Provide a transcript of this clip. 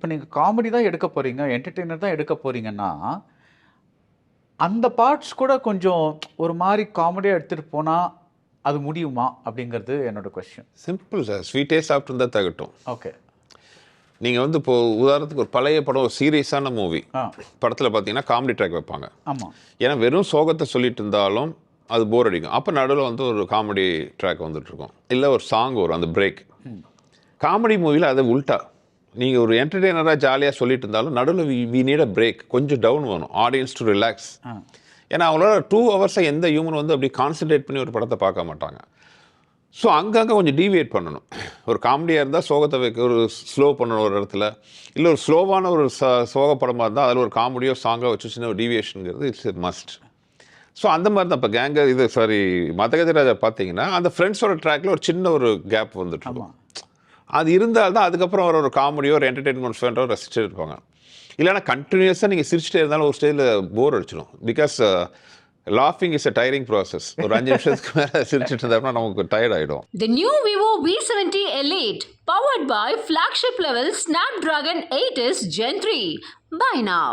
இப்போ நீங்கள் காமெடி தான் எடுக்க போகிறீங்க, என்டர்டெய்னர் தான் எடுக்க போகிறீங்கன்னா, அந்த பார்ட்ஸ் கூட கொஞ்சம் ஒரு மாதிரி காமெடியாக எடுத்துகிட்டு போனால் அது முடியுமா அப்படிங்கிறது என்னோட கொஸ்டின். சிம்பிள் சார், ஸ்வீட்டே சாப்பிட்டு இருந்தால் தகட்டும். ஓகே. நீங்கள் வந்து இப்போ உதாரணத்துக்கு ஒரு பழைய படம், ஒரு சீரியஸான மூவி படத்தில் பார்த்தீங்கன்னா காமெடி ட்ராக் வைப்பாங்க. ஆமாம். ஏன்னா வெறும் சோகத்தை சொல்லிட்டு இருந்தாலும் அது போர் அடிக்கும். அப்போ நடுவில் வந்து ஒரு காமெடி ட்ராக் வந்துட்டுருக்கும், இல்லை ஒரு சாங் வரும், அந்த பிரேக். காமெடி மூவியில் அதை உல்ட்டா, நீங்கள் ஒரு என்டர்டெய்னராக ஜாலியாக சொல்லிட்டு இருந்தாலும் நடுவில் வி நீட் அ பிரேக், கொஞ்சம் டவுன் வேணும், ஆடியன்ஸ் டு ரிலாக்ஸ். ஏன்னா அவங்களோட 2 ஹவர்ஸாக எந்த ஹியூமன் வந்து அப்படி கான்சன்ட்ரேட் பண்ணி ஒரு படத்தை பார்க்க மாட்டாங்க. ஸோ அங்கங்கே கொஞ்சம் டீவியேட் பண்ணணும். ஒரு காமெடியாக இருந்தால் சோகத்தை வைக்க ஒரு ஸ்லோ பண்ணணும் ஒரு இடத்துல, இல்லை ஒரு ஸ்லோவான ஒரு சோக படமாக இருந்தால் அதில் ஒரு காமெடியோ சாங்கோ வச்சு சின்ன ஒரு டீவியேஷனுங்கிறது இட்ஸ் மஸ்ட். ஸோ அந்த மாதிரி தான் இப்போ கேங்கர் இது மதகஜராஜா பார்த்தீங்கன்னா அந்த ஃப்ரெண்ட்ஸோட ட்ராக்ல ஒரு சின்ன ஒரு கேப் வந்துட்டு இருக்கும். அது இருந்தால் தான் அதுக்கப்புறம் ஒரு காமெடியோ ஒரு என்டர்டெயின்மெண்ட் ஃபேண்டோ ரசிச்சுட்டு இருப்பாங்க. இல்லைனா கண்டினியூஸாக நீங்கள் சிரிச்சிட்டே இருந்தாலும் ஒரு ஸ்டேஜில் போர் அடிச்சிடும். Because laughing is a tiring process. ஒரு 5 நிமிஷத்துக்கு மேலே சிரிச்சிட்டு இருந்தோம்னா நமக்கு டயர்ட் ஆகிடும். The new Vivo V70 Elite powered by flagship level Snapdragon 8s Gen 3. Buy now.